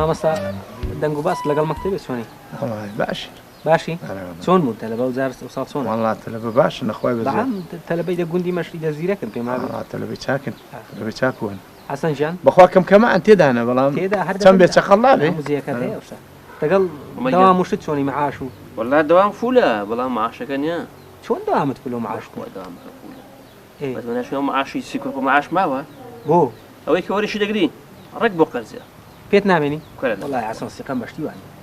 مامەستا دەنگ و باس لەگەڵ مەکتەبێ چۆنی؟ باشی؟ چۆن بوو تەلەبە و زار ساڵ چۆن؟ والله تەلەبە باش نەخوای بەزێ تەلەبەی دە گوندی مەشری دەزیرەکەن پێم تەلەبەی چاکن تەلەبەی چاکوون حەسەن ژیان بەخوا کەمکەمە تێدانە بەڵام چەند بێ چەقەڵا بێ موزیەکەت هەیە ئەوشتا دەگەڵ دەوام وشت چۆنی معاش و والله دوام فولە بەڵام معاشەکە نییە چۆن دەوامت فولە و معاش بەس منە شوێ معاشی سیکۆ معاش ماوە بۆ ئەوەی کە وەرشی دەگری ڕێک بۆ قەرزە پێت نامێنی؟ وەڵای حەسەن سیقەم بەشتی وانە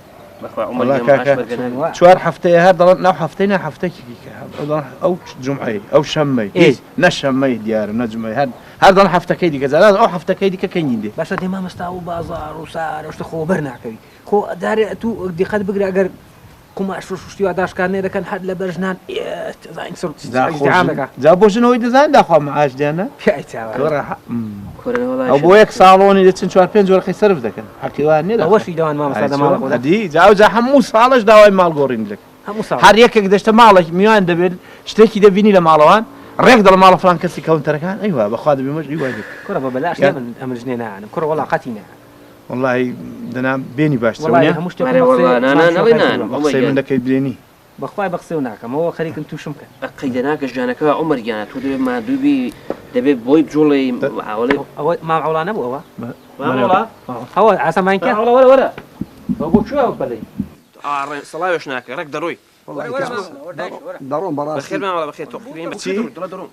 چوار هەفتەیە هەر دەڵێن ناو هەفتەی نا هەفتەیەکی ئەو جمعەی ئەو شەممەی نە شەممەی دیارە نەجمەی هەر دەڵ هەفتەکەی دیکە زاران ئەو هەفتەکەی دیکە کەنگین دێ باشە دێ مامەستا و بازار و سار شتە خۆ بەر ناکەوی خۆ دارێ تو دیقەت بگرە ئەگەر قماش شتی و داشکارنێ دەکەن هەر لە بەرژنان جا بۆ ژنەوەی دەزان داخوا معاش دیانە ئەو بۆ یەک ساڵۆنی دەچن 4-5 جۆرەخی سرف دەکەن حەقیوان نیە ئەوەشی داوان مامەستا دەماڵەدی جا هەموو ساڵش داوای ماڵگۆڕین دەکەن هەر یەکێک دەشتە ماڵێک میوان دەبێت شتێکی دەبینی لە ماڵەوان ڕێک دڵ ماڵە فلان کەسی کەونتەرەکان ئەیوا بەخوا دەبێ مەش ئیوای کوڕە بە بەلاش ئەمە ژنێ نانم کوڕە وەڵا قەتی نە والله دەنا بێنی باشترە من دەکەی بێنی بەخوای بەخسێ و ناکەمەوە خەریکم تووشم کە قەیدەناکە ژیانەکە عومەرگیانە تۆ دەبێت مادووبی دەبێت بۆی بجوڵی ئەوە ماڵ نەبوو ئەوە ئەوە ئاسەمانکە وەرە بۆ کوێ بەڵێ سەڵاوێش ناکە ڕێک دەڕۆی دەڕۆم بەڕاستی خێرماوەڵە بەخێر تۆ دەڕۆم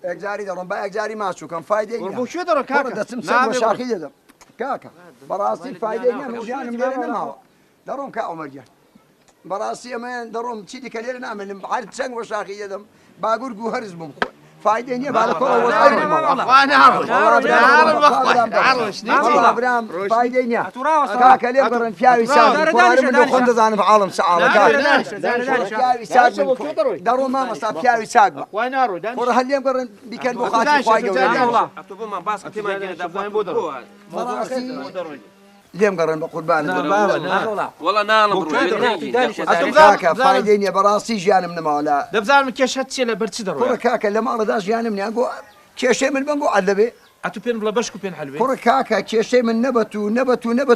ئەکجاری دەڕۆم با ئەکجاری ماچووکەم فایدەی بۆ کوێ دەڕۆ کاکە دەچم سەر شاخی دەدەم کاکە بەڕاستی فایدەی نییە ژیانم لێرە نەماوە دەڕۆم کا عومەرگیان بەڕاستی ئەمەیان دەڕۆم چی دیکە لێرە نامێنم هەر چەنگ بە شاخی دەدەم باگور و هەرز بم خۆ فایدەی نییە با لە کۆڵەوە فایدەی نییە کاکە لێ بڕن پیاوی خۆم دەزانم عاڵم سەعاڵە دەڕۆم مامەستا پیاوی چاک بە کوڕە هەر لێم گەڕن بیکەن بۆ خاتی خوای گەورە لێم گەڕن بە قوربان وەڵا ناڵم کاکە فایدەی نییە بەڕاستی ژیانم نەماوە لە دەبزانم کێشەت چیە لە بەرچی دەڕۆ کوڕە کاکە لە ماڵەدا ژیانم نییە بۆ کێشەی من بم بۆ عەدەبێ ئەتو پێن بڵە بەشک و پێن هەلوێ کوڕە کاکە کێشەی من نەبەت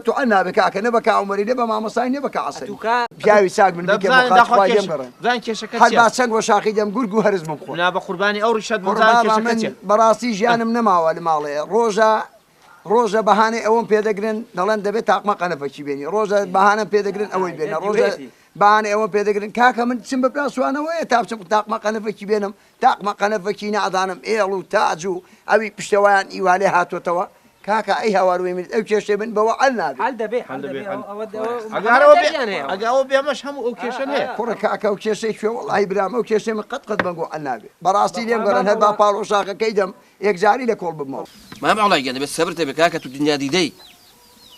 و ئەن نابێ کاکە نەبە کا عومەری نەبە مامەسای نەبە کا عەسەری پیاوی چاک من بکە بۆ خاتی خوای لێم گەڕن زان کێشەکە هەر با چەنگ بە شاخی دەم گورگ و هەرز بم خۆ نا بە قوربانی ئەو ڕیشەت بزان کێشەکە چیە بەڕاستی ژیانم نەماوە لە ماڵەیە ڕۆژە بەهانەی ئەوم پێدەگرن دەڵێن دەبێت تاقمە قەنەفەکی بێنی ڕۆژە بەهانەم پێدەگرن ئەوەی بێنە ڕۆژە بەهانەی ئەوە پێدەگرن کاکە من چم بە پراسوانەوەیە تا بچم تاقمە قەنەفەکی بێنم تاقمە قەنەفەکی نادانم ئێڵ و تاج و ئەوی پشتەوەیان ئیوالێ هاتوۆتەوە کاکە ئەی هاواروێ من ئەو کێشەی من بەوە ئەل نابێت ئەگەڵ بێمەش هەموو ئەو کێشە هەیە کوڕە کاکە ئەو کێشەی کوێ وەڵی برام ئەو کێشەی من قەت بەنگۆ ئەل نابێت بەڕاستی لێم گەڕن هەر با پاڵۆ شاخەکەی دەم یەکجاری لە کۆڵ بمەوە مام عوڵای گەن دەبێت سەبر دەبێت کاکە تو دنیا دیدەی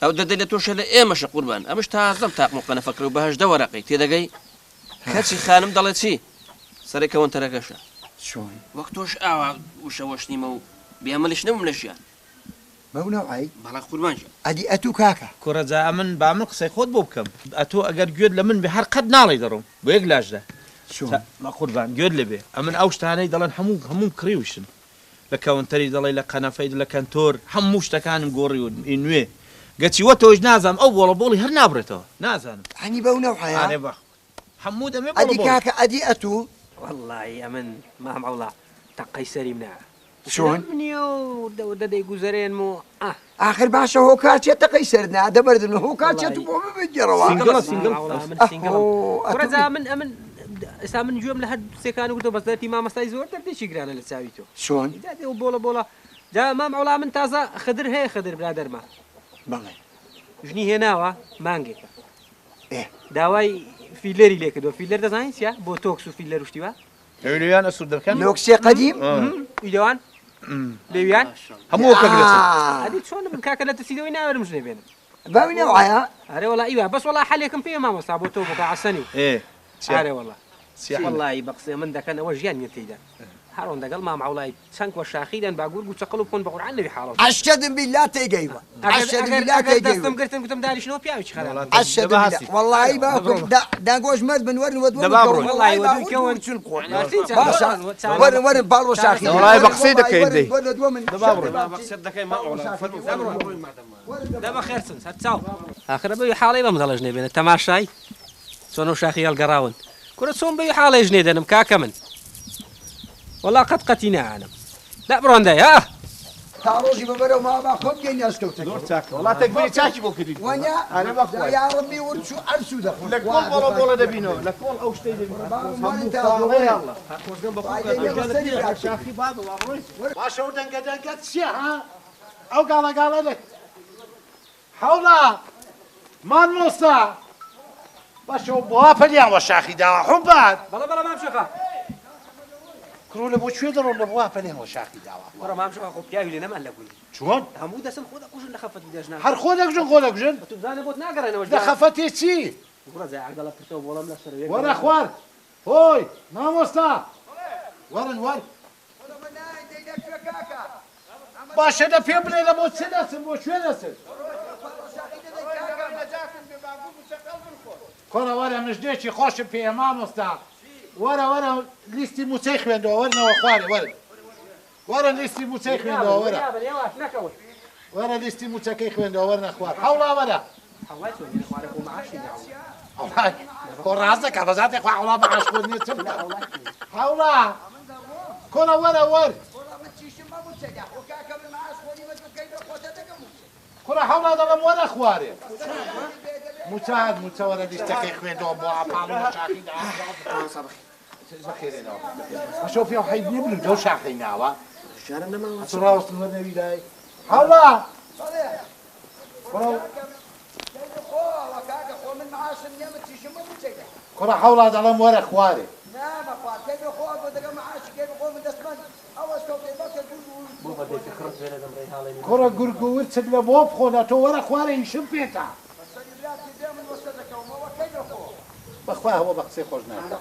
ئەو دەدەی لە تۆشە لە ئێمەشە قوربان ئەمەش تازەم تاقمە قەنەفەکڕ و بەهەشدە وەرەقەی تێدەگەی کەچی خانم دەڵێ چی سەرێکەوەن تەرەکەشە وەک تۆش ئاوا وشەوەش نیمە و بێمەلیش نەبووم لە ژیان بەو ناوعی بەڵا قوربان ئەدی ئەتوو کاکە کوڕەجا من با من قسەی خۆت بۆ بکەم ئەتۆ ئەگەر گوێت لە من بێ هەر قەت ناڵی دەڕۆم بۆ یەک لاشدا قوربان گوێت لەبێ ئەمن ئەو شتانەی دەڵێن هەموو کڕیوشن لە کەونتەری دەڵێ لە قەنەفەی لە کەنتۆر هەموو شتەکانم گۆڕی و نوێ گەچیوە تۆش نازانم ئەو بۆڵە بۆڵی هەر نابڕێتەوە نازانم هەنی بەو نەوحەیە هەموو دەمێ ئەدی کاکە ئەدی ئەتوو والله ئەمن مام عوڵا تەقەی سەری منە چۆن منیە و دەدەی گوزەرێنم و آخر باشە هۆکارچێت تەقەی سەرنا دەبەردن هۆکارچێت بۆ بگەڕەوە من ئەمن ئێستا من گوێم لە هەر سێکان وتۆ بەسەتی مامەستای زۆر دەردێکی گرانە لە چاوی تۆ چۆن بۆڵە جا مام عوڵا من تازە خدر هەیە خدر برادەرما بەڵێ ژنی هێناوە مانگێکە داوای فیلەری لێ کردەوە فیلەر دەزانیت چیە بۆ تۆکس و فیلەر شتیوە لێویان ئەسوود دەکەن نۆکسێ قەدیم ئیدەوان لێویان هەموو ئەدی چۆن من کاکە لە تەسیدەوەی ناوەرم ژنێ بێنم باوی نەوعایە ئەرێ وەڵا ئیوە بەس وەڵا حەلێکم پێ مامۆستا بۆ تۆ بۆ عەسەنی ئارێ وەڵا وەڵای بە قسێ من دەکەن ئەوە ژیان نیە تێیدا هەڕۆن دەگەڵ مامەڵای چەند وە شاخیدان باگور و چقڵ و پۆن بە قورعان نەبی حاڵە ئەشهد بالله تێگەیوە ئەشهد بالله تێگەیوە دەستم گرتم گوتم داریشنەوە پیاوی خراپ ئەشهد بالله والله باكم داگۆش مرد بن وەرن والله ودوكون چون قۆ باشە وەرن باڵۆ شاخی والله بەقسەی دەکەین دەی دابا خێرسن سەرچاو ئاخرە بەوی حاڵی بەم دەڵێژ نێبێنە تەماشای چۆن و شاخی هەڵگەڕاون کورە چۆن بەوی حاڵێژ نێدەنم کاکە من والله قەت قەتی نەعانم لا بڕۆندەی ها تا ڕۆژی ببەرەوە ماما خۆم گەی ناسکەوتەکە والله تەکبیری چاکی بۆ کردی وەنیا یا ڕبی ورچوو ئەرسوو دەخۆن لە کۆڵ بۆڵە دەبینەوە لە کۆڵ ئەو شتەی شاخی باب باشە و دەنگەت چییە ها ئەو گاڵەگاڵە لێ حەوڵە مامۆستا باشە و بۆ پەلیانوە شاخی داوە حومبات بەڵە بەڵە مام شێخە کرۆ لە بۆ کوێ دەڕۆن لە بۆ پەلیانوە شاخی داوە وەرە مام شێخە خۆ پیاوی لێ نەمان لە گولی چۆن هەموو دەسن خۆ دەکوژن لە خەفەتی دەژنا هەر خۆ دەکژن خۆ دەکژن تو بزانە بۆت ناگەڕێنەوە لە خەفەتێ چی وەرە زای عەگەڵە پرتەوە بۆڵەم لە سەر وەرە خوارد هۆی مامۆستا وەرن وەر باشە دە پێ بڵێ لە بۆ چێ دەچن بۆ کوێ دەچن کۆرە وەرە مژدێکی خۆشم پێ مامۆستا وەرە لیستی موچەی خوێندەوە وەرنەوە خوارێ وەرە لیستی موچەی خوێندەوە وەرە لیستی موچەکەی خوێندەوە وەرنە خوار هەوڵا وەرە کۆ ڕاست دەکا بەزاتێ خوا هەوڵا بەعاش خوێندنی چ بکە هەوڵا کۆرە وەر کورە هەوڵا دەڵم وەرە خوارێ موچە وەرە لیستەکەی خوێندەوە بۆ ئاپاڵ و شاخیدا بەشەو پێ حەیب نییە بلو دەو شاخەی ناوە ڕاوەستن وەرنەوی دای هەوڵا کورە هەوڵا دەڵم وەرە خوارێ کورە گورگ و ورچت لە بۆ بخۆنە تۆ وەرە خوارێ هیشم پێتە بەخوا هەوە بە قسەی خۆش ناکە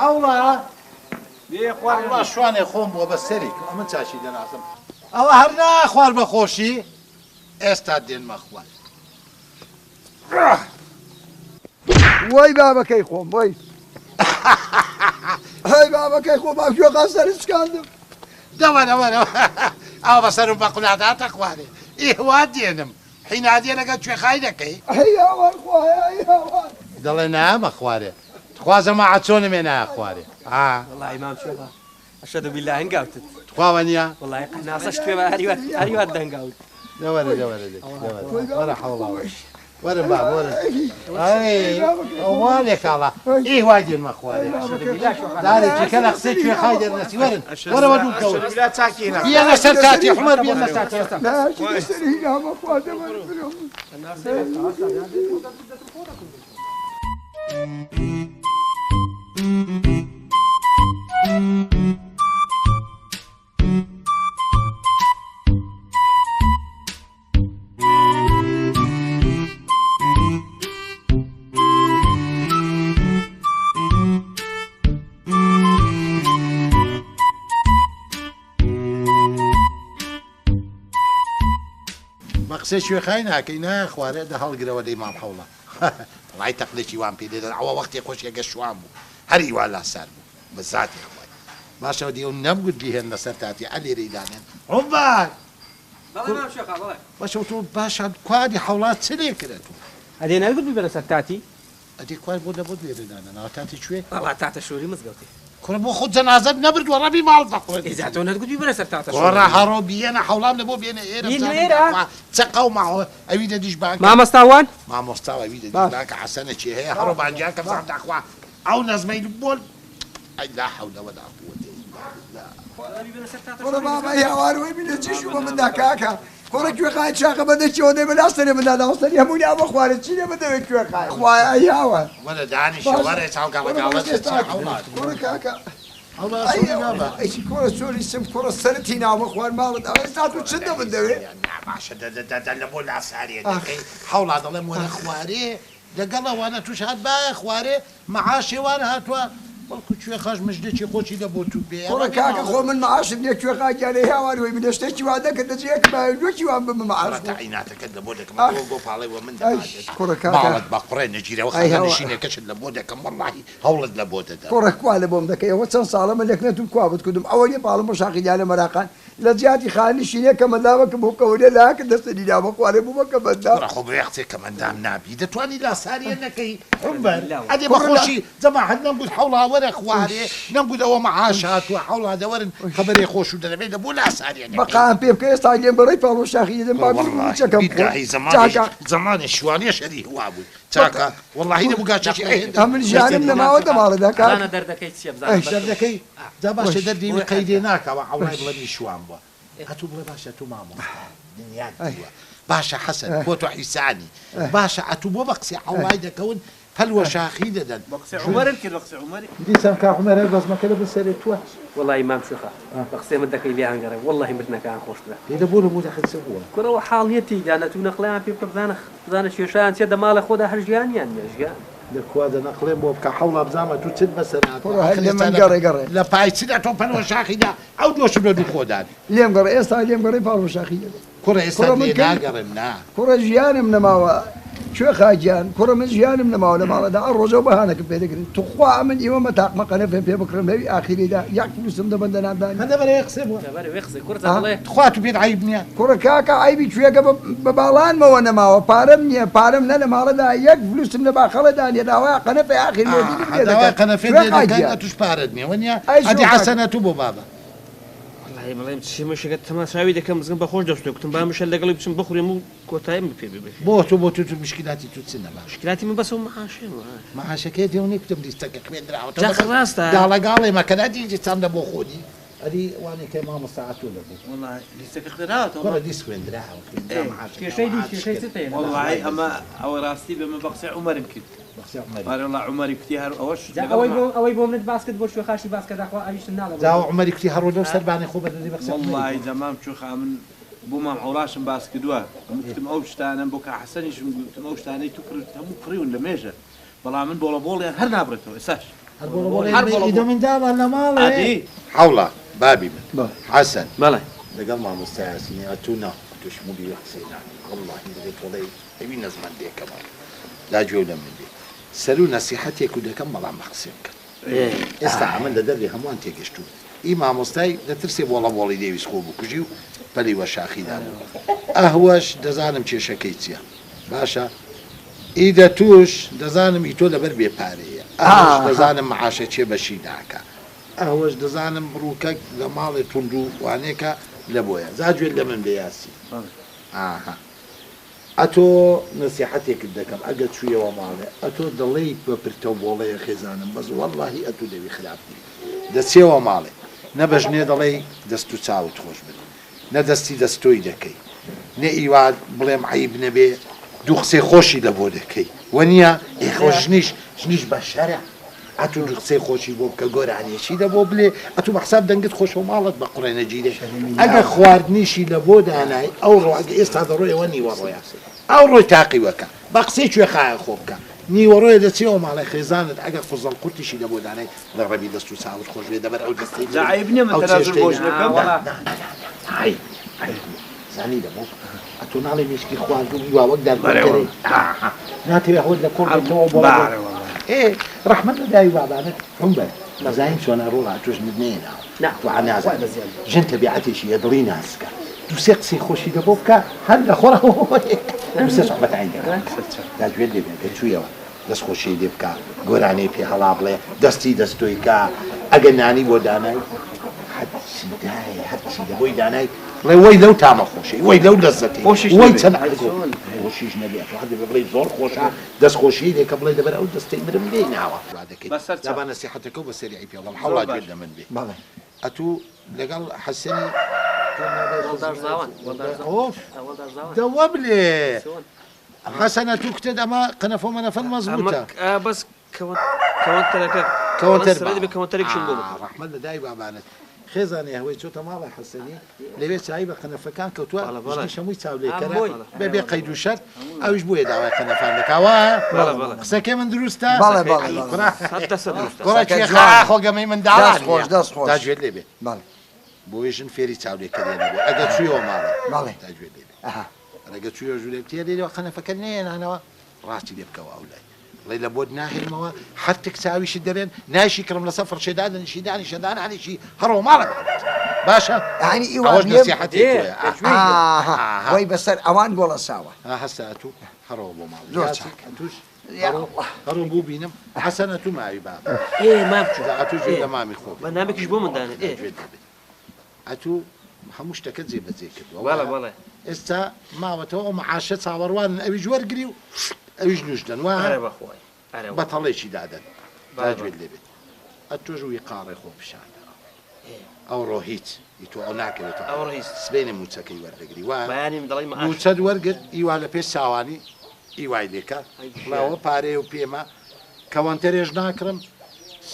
هەوڵا شوانێ خۆم بۆ بەسەری من چاشی دەناسم ئەوە هەر ناخوار بە خۆشی ئێستا دێنمە خوار وای بابەکەی خۆم وای هەی بابەکەی خۆ باکوێ قەسەری چکاندم دەوەرە ئەو بەسەر و بە قوناداتە خوارێ ئێوا دێنم حینادیە لەگە کوێخای دەکەی هەیاوان خوای هەیاوان دەڵێ نامە خوارێ خوازە ماعە چۆنم ێ نایە خوارێ والله مام شێخە ئەشهد بالله هەنگاوتت خواوە نییە والله قناسەش توێ بە هەریوات دەنگاوت وەرە حەوڵا وەرە با وەرە ئەووانێ کاڵا ئیوای دێنمە خوارێ دارێکیکە لە قسەی کوێخای دەرنەسی وەرن وەرەوە دووکەوت بیانە سەر کاتی حومەر بیانە سەر قسەی کوێخای ناکەی نا خوارێ دە هەڵگرەوە دەی مام حەوڵە وڵای تەقلێکی وان پێ دێدەن ئەوە وەختی خۆشیەگە شوان بوو هەر ئیوا لاسار بوو بە زاتی خوای باشەوە دیێ و نەبگوت بیهێن لەسەر تاتی ئەلێرەی دانێن ڕۆمبار باشەوە تۆ باشە کوادی حەوڵات چ لێ کرێت ئەدێ نەگوت ببێرە سەر تاتی ئەدی کوای بۆ دەبوت لێرە دانەنەوە تاتی کوێ والله تاتە شووری مزگەوتی کورە بۆ خۆت جەنازەت نەبردووە ڕەبی ماڵ دەخۆێت ئێزا تۆ نەگوت ببێرە سەر تاتە گۆڕە هەڕۆ بیێنە حەوڵام لە بۆ بێنە ئێرە چ قەوماوە ئەوی دەدیش بانک مامەستاوان مامۆستاوە ئەوی دەدیش بانکە حەسەنە چی هەیە هەڕۆ بانجیان کە بزان داخوا ئەو نەزمەی بۆل ئەی لا حەول ولا قوة وەڵە بابا هاوارەوەی بینە چیشو بە مندا کاکە کۆڕە کوێخای چاقە بەدەچەوە دەی بەلاستەرێ مندا داوەستەری هەمووی ئەوە خوارد چی لێ بدەوێت کوێخای خوای ئەیاوە وەرە دانیشە وەرە چاوگاڵەگاڵە کۆڕە کاکە ئەیچی کۆرە چۆری سم کۆڕە سەرتی ناوە خوار ماڵت ئەوەی سات و چندە بدەوێت باشە لە بۆ لاساریە دەکەی حەوڵا دەڵێم وەرە خوارێ لەگەڵەوانە توش هات با خوارێ مەعاشێوان هاتووە بەڵکو کوێ خاش مژدەی خۆشی دەبۆ تو بێ کوڕە کاکە خۆ من معاشم لێ کوێ خاگیانەی هاوانەوەی من شتێکی وا دەکرد دەجێک باوێکی وان بم معاش تەعیناتەکەت لە بۆ دەکەم بۆ پاڵەوە من کوڕە کاکە باڵت با قڕێ نەگیرەوە خەنشینێکەشت لە بۆ دەکەم وەڵڵاهی هەوڵت لە بۆ دەدا کوڕە کوا لە بۆم دەکەی ئەوە چەند ساڵەمە لەکنێتم کوا بتکردم ئەوە یە باڵم بۆ شاقیدا لە مەراقان لە جیاتی خانی شینێ کە مەداوەکە بۆ کەورێ لاکە دەستەنی ناوە خوارێ بوومە کە بەندا خۆ بە قسێ کە مەندام نابی دەتوانی لا ساریە نەکەی عمبەر ئەدێ بەخۆشی جەماعەت نەمگوت حەوڵا وەرە خوارێ نەمگوت ئەوە مەعاش هاتووە حەوڵا دەوەرن خەبەرێ خۆش و دەبێت لە بۆ لا ساریە بەقام پێ بکە ئێستا لێم بەڕێی پاڵۆ شاخی دەم باچەکەم زمانی شوانێ شەری هوا بووی چاکە وەڵڵاهی نەبووگاچێکی من ژیانم لەماوە دەماڵەدا کار دەردەکەی چیە بزانم دەردەکەی جا باشە دەردیوی قەیدێ ناکەوە عەوڵای بڵێنی شوان بووە هەتوو بڵێ باشە تو مامۆستا دنیات بووە باشە حەسەن بۆ تۆ حیسانی باشە ئەتوو بۆ بە قسەی عەوڵای دەکەون هەلوە شاخی دەدەن عمرم کرد بە قسەی عمەری دیسان کا عمەر بەزمەکە لە بسەرێ توە والله مام شيخة بقسي من دكي لي عنقري والله مرنا كان خوش له لێ دەبوو لە بۆ دەخت سەبووە كرة حاليتي لأن تو نقلان في بزانخ بزانش شيشان سيدا مال خودها هرجيان يعني مشجع لەکوا دەنەقڵێن بۆ بکە حەوڵا بزانمە تو چت بەسەرات لێ من گەڕێ گەڕێ لە پایچدا تۆ پەنەوە شاخیدا ئەو دۆشم لە دوو خۆدان لێم گەڕێ ئێستا لێم گەڕێ پاڵۆ شاخی کوڕە ئێستا لێ ناگەڕن نا کوڕە ژیانم نەماوە کوێ خاگیان کوڕە من ژیانم نەماوە لە ماڵەدا ئەو ڕۆژە بەهانەکە پێ دەگرن توخوا من ئێوە مەتاقمە قەنەفێن پێ بکڕم هەوی ئاخیریدا یەک فلوسم دەبەندە نامدانی هەندە بەرەوەی قسێ بووە جباري ويخزي كرة الله خوا تو پێت عیب نییە کوڕە کاکە عیبی کوێگە بە باڵانمەوە نەماوە پارەم نییە پارەم نە لە ماڵەدا یەک فلوسم لە باخەڵەدا نیە داوای قەنەفی ئاخیر داوای قەنەفێ دەکەن توش پارەت نییە وەنیە ئەدی حەسەنە تو بۆ بابە والله بەڵێم چی مشکەت تەماشاوی دەکەم مزگم بەخۆش دەستۆ کتم با مشە لەگەڵی بچم بخورێم و کۆتاییم پێ بێ بۆ تۆ مشکلاتی تو چ نەباش مشکلاتی من بەسەوە مەعاشێ مەعاشەکەی دێونی کتم لیستەکە خوێندراوە جاخ ڕاستە داڵەگاڵی مەکەنا دیجی چەندە بۆ خۆدی ئەدی وانێ کە مامۆستاعەتوو لەبوو والله لیستەکە خوێنراوەتەوە کوڕە دیس خوێندراوە كيشي ستين والله ئەمە ئەوە ڕاستی بێمە بە قسەی عمەرم کرد والله عمەری کوتی هەر ئەوەش أوي بوم نت باسكت بول شو خاشي باسكت أخو أيش النادى جاوە عمەری کوتی هەڕۆ لەو سەربانی خۆ بەدەدی بەقسە والله زەمام چۆخا من بۆ مام هەوڵاشم باس کردووە گوتم ئەو شتانم بۆ کە حەسەنیشم گوتم ئەو شتانەی تو کرد هەموو کڕیون لە مێژە بەڵام من بۆڵە بۆڵیان هەر نابڕێتەوە ئێساش ئیدە من داوە لە ماڵێ عادی حوڵە بابی من حەسەن بله لەگەڵ مامۆستایاسینی ئەتوو نا توشمولی حسێنا والله دەبێت وڵی ئەوی نەزمان دێکەمە لا گوێ لە من دێ سەر و نەسیحەتێک و دەکەم بەڵام بە قسێ بکەن ئێستا ئەمن لە دەردی هەمووان تێگەشتوو ئی مامۆستای دەترسێ بۆڵی دەویست خۆ بکوژی و پەلیوە شاخیدا بوو ئەهوەش دەزانم کێشەکەی چییە باشە ئیدە توش دەزانم ئی تۆ لەبەر بێپارەیە ئەوش دەزانم معاشە چێ بەشی ناکە ئەوەش دەزانم ڕووکەک لە ماڵێ تونند و وانێکە لە بۆیە زاگوێت لە من بێیاسی ئاها ئەتۆ نسیحەتێکت دەکەم ئەگە چوویەوە ماڵێ ئەتۆ دڵی بە پرتە بۆڵەیە خێزانم بەس وەڵڵاهی ئەتوو دەوی خراپی دەچێەوە ماڵێ نەبەژنێ دەڵێ دەست و چاوت خۆش بن نەدەستی دەستۆی دەکەی نە ئیواد بڵێم عیب نەبێ دوو قسەی خۆشی لە بۆ دەکەی وەنیە ئێخۆ ژنیش بە شەرە ئەتوو دوو قسەی خۆشی بۆ بکە گۆرانیەشی دە بۆ بلێ ئەتوو بە حساب دەنگت خۆشە ماڵت بە قوڕێنە گیرێ ئەگە خواردنیشی لە بۆ دانای ئەو ڕۆگە ئێستا دەڕۆیەوە نیوەڕۆیە ئەو ڕۆی تاقیوەکە بە قسەی کوێ خایە خۆ بکە نیوەڕۆیە دەچێەوە ماڵی خێزانت ئەگە فزڵ قورتیشی لە بۆ دانای لە ڕەبی دەست و چاوت خۆش بێ دەبەر ئەو دەستی عیب نییە من تەنازل بۆش نەکەم زانی دەبوو ئەتۆ ناڵی مشکی خواردن وا وەک دەربەرەوە ناتوێ هەوت لە کۆڕێتەوە بۆ ڕەحمەت لە داوی بابانت عمبەر مەزایم چۆنە ڕۆڵا توش نێناوە توانازان ژن تەبیعەتێکی دڵی ناسکە دووسێ قسەی خۆشی دەبۆ بکە هەر لە خۆڕەوە دووسێ سوحبەت عین دەکەن داگوێت دەبێت کە چوویەوە دەست خۆشی لێ بکە گۆرانەی پێ هەڵا بڵێ دەستی دەستۆی کە ئەگە نانی بۆ دانای هەرچی دای هەرچی دەبۆی دانای بڵێ وەی لەو تامە خۆشی وەی لەو دەستەتی وەی چەند خۆشیش نەبێت بڵێ زۆر خۆشە دەست خۆشی لێکە بڵێ دەبەر ئەو دەستەی مرم لێ ناوە دابا نەسیحەتەکە بە سەری پێڵم حەڵات گوێت لە من بێ ئەتوو لەگەڵ حەسەنی دەوە بلێ حەسەنە تو کتێ ئەمە قەنەفە مەنەفەن مەزبوطە بەس کەوەنتەرەکە کەوەنتەرێکشم بۆ ڕەحمەت لە دای بابانت خێزانێ هەوەی چۆتە ماڵە حەسەنی لەوێ چایی بە قەنەفەکان کەوتووە شەمووی چاو لێکەرە بێ قەید و شەرت ئەویش بۆیە داوای قەنەفان دەکاوە قسەکەی من دروستە خۆگەمەی منداڵان خۆش دەست خۆش داگوێت لێ بێ بۆیژن فێری چاو لێکردێنە بێ ئەگە چوویەوە ماڵێ داگوێت لێ بێ ئەگە چوویە ژوولێ بتێ لێەوە قەنەفەکە نێنانەوە ڕاستی لێ بکەوە ئەو لای لەی لە بۆت ناهێنمەوە هەر تێک چاویشی دەرێن ناشی کڕم لەسەر فڕشێدادن شیدانی شەدانانێکی هەڕەوە ماڵە باشە ینی وای بەسەر ئەوان گۆڵە ساوە هەستا تو هەڕەوە بۆ ماڵ توش هەڕۆم بوو بینم حەسەنە تو ماوی با توش لە مامی خۆ بەنامێکیش بۆ مندانێت ئەتوو هەموو شتەکە جێبەجێ کردووە ئێستا ماوەتەوە معاشە چاوەڕوانن ئەویش وەرگری و ئەویش نوشدن وە بەتەڵێکی دادەن داگوێت لێبێت ئەتۆژ وی قاڕێ خۆ پیشانە ئەو ڕۆ هیچ ئیتۆ ئەو ناکەوێتەوە سبێنێ موچەکەی وەردەگری وە موچەت وەرگرت ئیوا لە پێش چاوانی ئیوای لێکە بڵاوە پارێ و پێمە کەوەنتەرێژ ناکڕم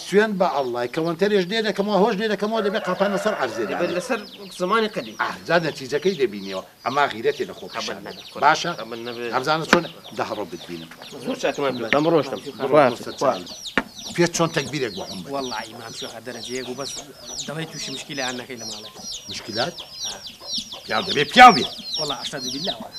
سوێن بە ئەڵڵای کەوەنتەرێژ دێ دەکەمەوە هۆش دێ دەکەمەوە لەبێ قاپانە سەر عەرزێ لەسەر زمانی قەدی جا نەتیجەکەی دەبینیەوە ئەما غیرەتێ لە خۆ باشە ئەمزانە چۆن دەهڕۆ بتبینم زۆر چاکمان ئەمە ڕۆشتم پێ چۆن تەکبیرێک بۆ حم والله مام شوخە دەرەجەیەک و بەس دەڵێ تووشی مشکیلە ئەنەکەی لە ماڵێ مشکلات پیاو دەبێ پیاو بێ والله ئەشتا دەبیللاوە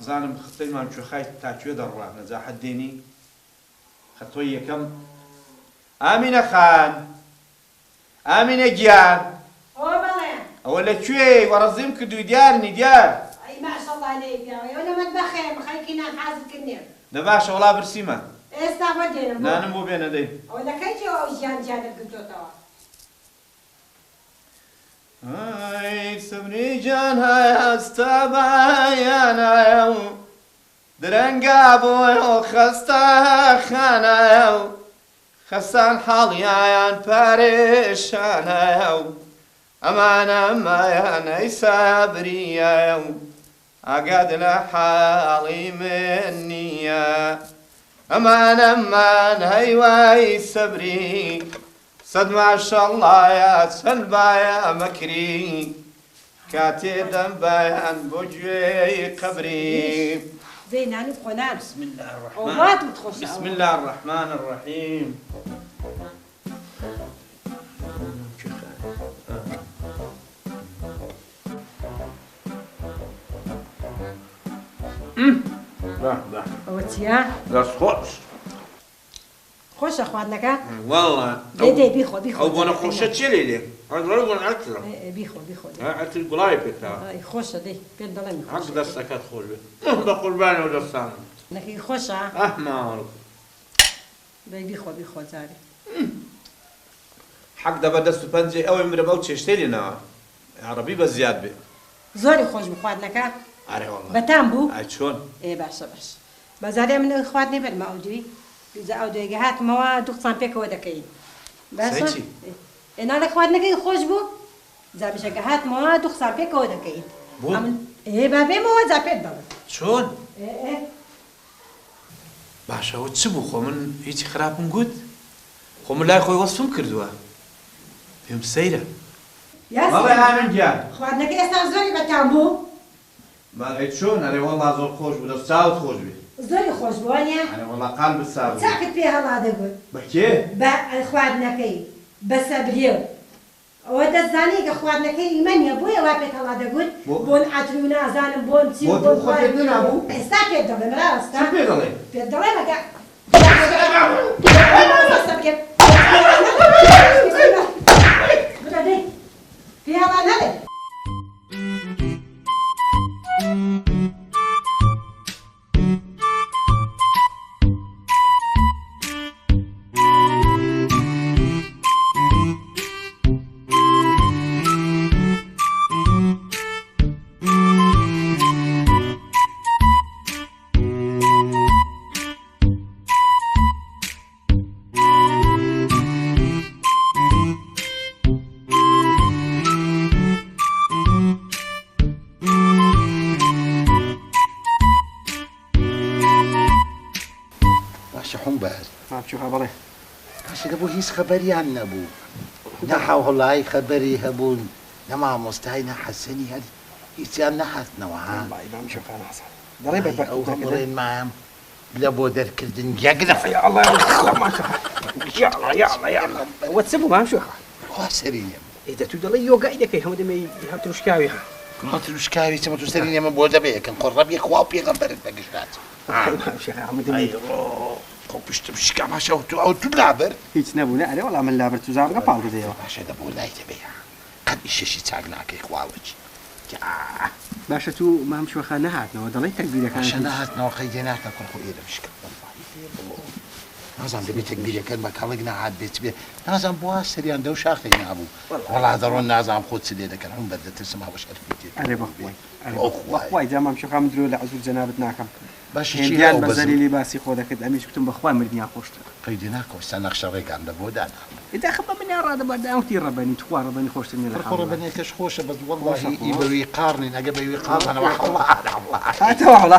زانم خستەی مامچوخای تاکوێ دەڕوات نەجا حەدێنی خەتۆی یەکەم ئامینە خان ئامینە گیان ئەوە لەکوێ وەڕەزیم کردووی دیارنی دیار نە باشە وڵا برسیمە نانم بۆ بێنە دەی ئای سمری جان هەستا بایانایە و درەنگا بۆیەوە خەستە خانایە و خەسان حاڵیایان پارێشانایە و ئەمانە مایانەی سابریایە و ئاگاد لە حاڵی من نییە ئەمانە مان هەیوای سەبری سەد ماشەڵڵایە چەند بایە مەکری کاتێ دەم بایان بۆ گوێی قەبری زينان بخونان بسم الله الرحمن بسم الله الرحمن الرحيم لا وتيا دەست خۆش خوش اخوانك والله دي بيخو او بنا خوشة چلي لك هذا رجل عتلة بيخو عتل قلاي بتاع اي خوش دي بين ضلمي حق دستك خول به قربان ودستان نكي خوش احمر دي بيخو زاري حق دابا دستو بنجي او امر بوت شتي لنا عربي بزياد به زوري خوش بخوانك اري والله بتامبو اي شلون اي باش بزاري من اخواتني بالماودي إذا أودي جهات مواد دكتور بيك ودكين بس إن أنا إخواتنا كي خوش بو إذا مش جهات مواد دكتور بيك ودكين إيه بابي مواد زابيت بابا شلون إيه باشا وتسبو خو من هيك خراب نقول خو من لا خوي وصفهم كردوها فيهم سيرة يا والله يا من جان إخواتنا كي استنزوري بتامبو ما هيك شلون أنا والله زور خوش بده ساوت خوش بي زوري خوش بوانيا أنا والله قلب السابق ساكت فيها الله دقول بحكي إخواتنا كي بس أبريو وده زاني إخواتنا كي من يبوي وابت الله دقول بون عترونا زانم بون تي بون خدنا أبو استاكت دولة مرا استا شو بيضلي بيضلي ما قاعد فيها الله نبي بچووها بڵێ باشە دەبوو هیچ خەبەریان نەبوو نەحاو هەڵای خەبەری هەبوون نەما مۆستای نەحەسەنی هەر هیچیان نەهاتنەوە ها مامشۆخان حەسەن دەڵێ بەربەر ئەو هەمڕێن مام لە بۆ دەرکردن یەک نەفر وە چ بوو مامشۆخە خوا سەری نێم ئێدە تو دەڵێ یۆگای دەکەی هەموو دەمەی هەتروشکاوی هاتروشکاوی چەمە تو سەری نێمە بۆ دەبێکن قڕەبی خوا و پێغەمبەرت بەگشتات هەموو دەمەی خۆ پشتم شکا باشە تو ئەو تو لابەر هیچ نەبوو ئەرێ وەڵام من لابەر تو زانگە پاڵ بدەیەوە باشە دەبوو لای دەبێ قەت ئیشەشی چاک ناکەی خواوەچی باشە تو مامشۆخە نەهاتنەوە دەڵێ تەکبیرەکان باشە نەهاتنەوە خەیدێ ناکە کوڕخۆ ئێرە بشکە نازان دەبێت تەکبیرەکەن بە کاڵێک نەهات بێت بێ نازان بووە سەریان دەو شاخی نابوو وەڵا دەڕۆن نازان خۆت چ لێ دەکەن هەم بەردەترسم هەوەش ئەرفی تێ ئەرێ بەخوای جا مامشۆخە من درۆ لە عەزوور جەنابەت ناکەم باشە هێندیان بەزەری لیباسی خۆ دەکرد ئەمیش گوتم بەخوای مردیان خۆشتر قەیدێ ناکەوەستا نەخشە ڕێکان لە بۆ دانا ئیدا خەبە منیان ڕادەبەرداوتی ڕەبەنی تخوا ڕەبەنی خۆشتر لە خۆڕە بنێکەش خۆشە بەس وەڵڵاهی ئی بەوی قارنین ئەگە بەوی قارنەوە هاتەوە وەڵا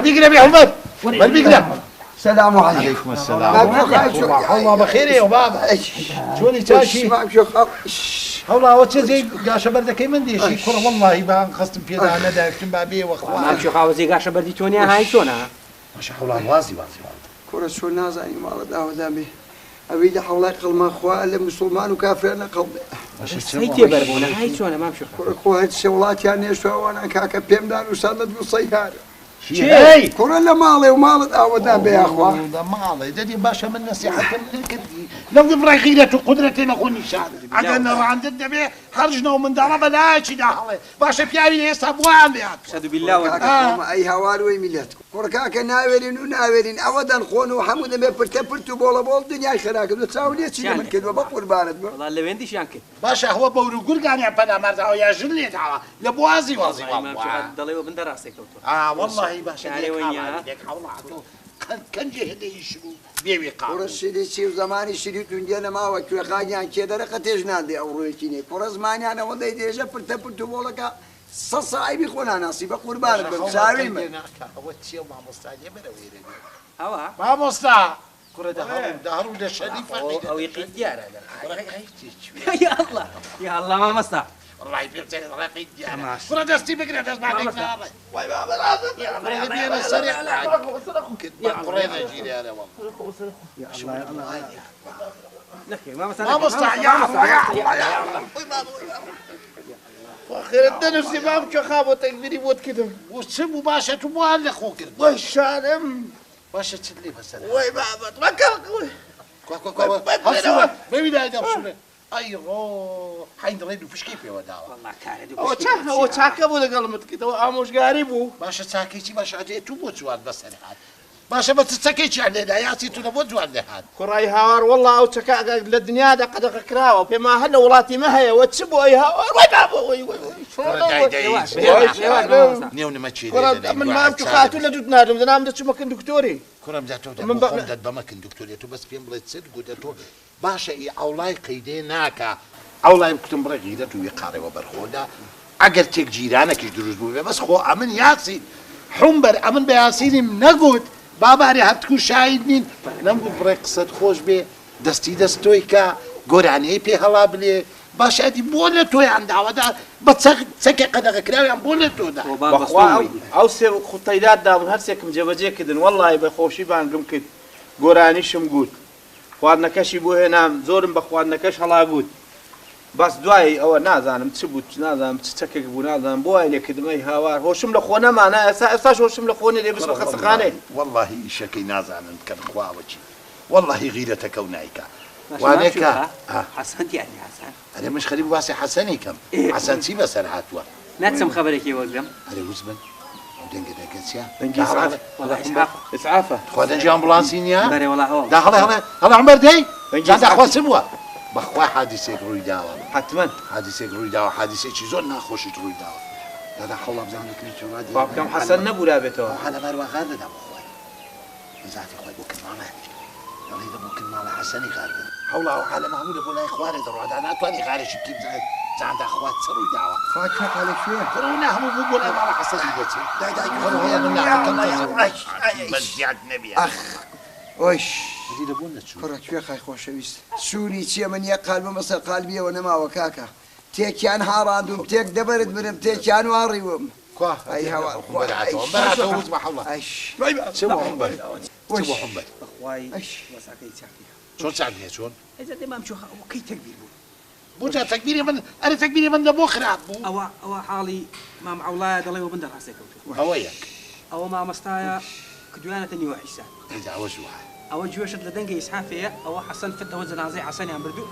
بيقرا يا عمر بل بيقرا السلام عليكم السلام الله بخير يا بابا شوني تاشي هلا وتش زي قاشه بردك من دي شي كره والله ما خصم في انا داكتم بابي واخوان مامشۆ خاوەزی گاشە بەردی تۆنیا هاي چۆنە ما شاء الله وازي كرة شو نازعني مالت دامي أبيد حولك قلما أخوة المسلمان وكافر قلبي سەیتێ بەربوونە هاي چۆنە مامشۆ كرة أخوة الشولات يعني شو وأنا كاكا بيمدان وسند بالصيهار شي كرة لا مالي ومالت أودان بي يا أخوة ده مالي دي باشا من نصيحة لك لو ضبري غيرة وقدرتنا اخوني شاد عقلنا عند النبي خرجنا ومن ضرب لا شي داخله باشا بياري يصبوان بيات أشهد بالله أي هوار ويميلات كرة كاكا ناورين وناورين أودان خون وحمود ما برتبرتو بولا بول دنيا خراك بتساولي شي من كذا بقول بارد والله اللي وينديش يانكي باشا هو بورو قول قال يا بنا مرزا يا جلي تعال لبوازي وازي والله ضلي وبن دراسك والله باشا يعني ويا كان جهدي يشرو بيوي قام كرة شدي شي زماني شدي دنيا ما وكل خاجان كذا رقتيج نادي أو رويتيني كرة زماني أنا وده يجي برتبرتو بولا صصاي بيخونا نصيب قربان بمساوي ما هو تشيو ما مستعجل برويري هوا ما مستع كرة دهر ولا شريف أو يقيد جارة يا الله يا الله ما مستع والله يبيعتني رقيق جانا كرة دستي بقرا دست بعدين واي بابا لازم يا الله يدينا سريع كده قرينا جيلي انا والله يا الله يا الله نحكي ما مستع يا الله واخير الدنس ما بك خابو تكبيري بود كده وسمو باشا تموال اخوك والشارم باشا تشلي بس واي بابا تفكر كو ما بدايه دبسونه اي رو حين ريدو فيش كيف يا وداوا والله كان هو تشاكا بو قلمت كده اموش قاربو باشا تساكيتي باشا عادي تو بوتوان بس انا باشا ما تتسكيتش علينا يا سيتو نبوتوان لهاد كراي هاور والله او تشاكا للدنيا دا قد كراو بما هلا ولاتي ما هي وتسبوا اي هاور وي بابا وي نيون ما تشيل من ما بتقاتل ولا تنادم نام دتش مكن دكتوري كرم ذاته من بقى بمكن دكتوري تو بس فيهم بليت صدق ودتو باشا اي اولاي قيديناكا اولاي كنتم برغيدتو يقاري وبرخودا اگر تك جيرانك يدروز بو بس خو امن ياسين حنبر امن بياسين نقود بابا ري هتكون شاهدين نمقول برقصة خوش بي دستويكا قراني بي هلا بلي باش ادي بولتو عند عودا بتسكي قدغ كراوي عم بولتو دا بخوا او سي خطيدات دا من هرسك مجبجي كدن والله بخوشي بان قمكد قراني شمقود خوارنا كشي بو هنا زورم بخوارنا كش هلا قود بس دواي او نازانم تسبوت نازانم تسكك بو نازانم بو اللي كدمي هاوار هو شمل خونا معنا اساس هو شمل خونا اللي بس خسخانه والله شكي نازانم كان خواوجي والله غيرتك ونايكا وانيكا حسن يعني حسن انا مش خليل واسع حسني كم حسن سيبا سرعتوا نتسم خبرك يا ولدم علي وزبن ودنك داكسيا والله اسعافه خذ نجي امبولانسين يا بري والله هو دا هلا عمر دي جات اخو سبوا بخوا حادثه روي داوا حتما حادثه روي داوا حادثه شي زون ناخوش روي داوا هذا حول بزعمك نيتو رادي باب كم حسن نبو لابته على مروه غاد دا اخوي زعتي اخوي بوك ما دڵی دەبووکن ماڵە حەسەنی غاربن حوڵا و حالە مەحموودە بۆ لای خوارێ دەڕوادا ناتوانانی غارێکی بکەی بزانێت جاندا خوات سەر و داوە خاکە قالە شوێ ڕوونا هەموو بوو بۆ لای ماڵە حەسەنی دەچێت بەس زیاد نەبیە وەش دی لەبوون نەچوو کوڕە کوێ خای خۆشەویست سووری چییە من یەک قالبە مەسەر قالبیەوە نەماوە کاکە تێکیان هاڕاندوم تێک دەبرت برم تێکیان واڕیوم كواه أي هوا بەراتەوە وز بەحەڵە أيش چ بۆ حمبەر چ بۆ حمبەر أخوي أيش وساكي تاكي چۆن چاکنێ چۆن إذا دي ما مشوها وكي تكبير بو بۆ جا تەکبیری من ئەرە تەکبیری من لە بۆ خراپ بوو أو حالي ما معولاي ضلي وبندر راسك ئەوە یەک أو ما مستايا كدوانا تني وحسان ئەوە جووە أو جوشت لدنجي إسحافية أو حسن فت أو زنازي حسن يعمردو